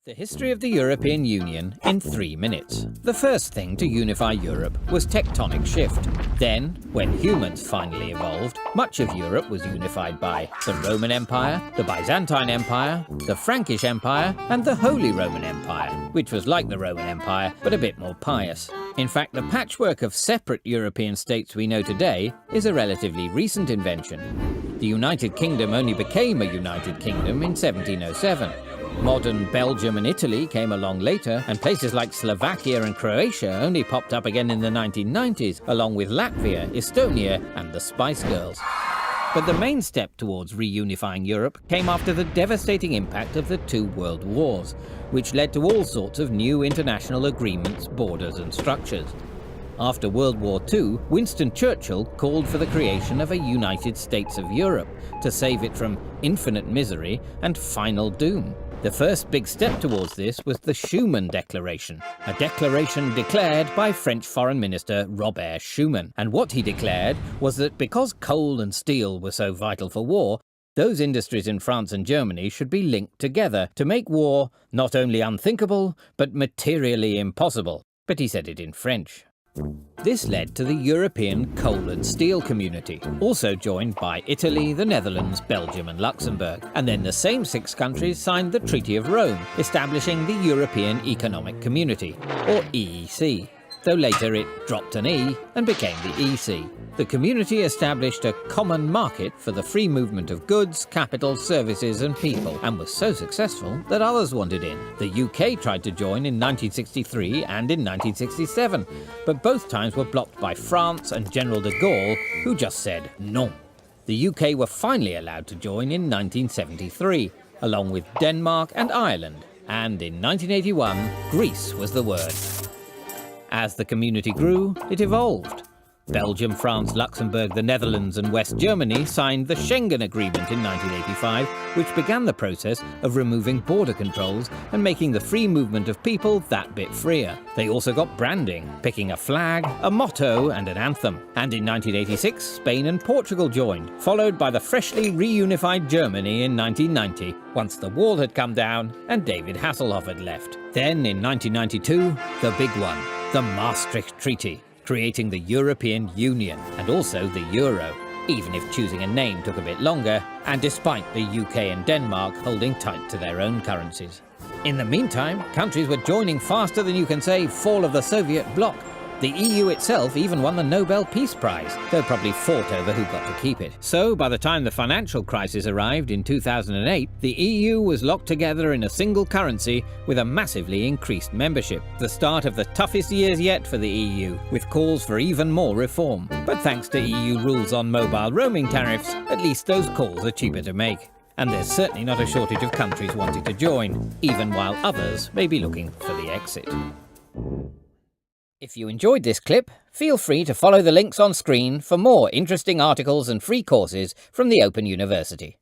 The history of the European Union in 3 minutes. The first thing to unify Europe was tectonic shift. Then, when humans finally evolved, much of Europe was unified by the Roman Empire, the Byzantine Empire, the Frankish Empire, and the Holy Roman Empire, which was like the Roman Empire, but a bit more pious. In fact, the patchwork of separate European states we know today is a relatively recent invention. The United Kingdom only became a United Kingdom in 1707. Modern Belgium and Italy came along later, and places like Slovakia and Croatia only popped up again in the 1990s, along with Latvia, Estonia, and the Spice Girls. But the main step towards reunifying Europe came after the devastating impact of the two world wars, which led to all sorts of new international agreements, borders, and structures. After World War II, Winston Churchill called for the creation of a United States of Europe to save it from infinite misery and final doom. The first big step towards this was the Schuman Declaration, a declaration declared by French Foreign Minister Robert Schuman. And what he declared was that because coal and steel were so vital for war, those industries in France and Germany should be linked together to make war not only unthinkable, but materially impossible. But he said it in French. This led to the European Coal and Steel Community, also joined by Italy, the Netherlands, Belgium and Luxembourg. And then the same 6 countries signed the Treaty of Rome, establishing the European Economic Community, or EEC, though later it dropped an E and became the EC. The community established a common market for the free movement of goods, capital, services and people, and was so successful that others wanted in. The UK tried to join in 1963 and in 1967, but both times were blocked by France and General de Gaulle, who just said non. The UK were finally allowed to join in 1973, along with Denmark and Ireland, and in 1981, Greece was the word. As the community grew, it evolved. Belgium, France, Luxembourg, the Netherlands and West Germany signed the Schengen Agreement in 1985, which began the process of removing border controls and making the free movement of people that bit freer. They also got branding, picking a flag, a motto and an anthem. And in 1986, Spain and Portugal joined, followed by the freshly reunified Germany in 1990, once the wall had come down and David Hasselhoff had left. Then in 1992, the big one, the Maastricht Treaty, creating the European Union and also the Euro, even if choosing a name took a bit longer, and despite the UK and Denmark holding tight to their own currencies. In the meantime, countries were joining faster than you can say fall of the Soviet bloc. The EU itself even won the Nobel Peace Prize, though probably fought over who got to keep it. So by the time the financial crisis arrived in 2008, the EU was locked together in a single currency with a massively increased membership. The start of the toughest years yet for the EU, with calls for even more reform. But thanks to EU rules on mobile roaming tariffs, at least those calls are cheaper to make. And there's certainly not a shortage of countries wanting to join, even while others may be looking for the exit. If you enjoyed this clip, feel free to follow the links on screen for more interesting articles and free courses from the Open University.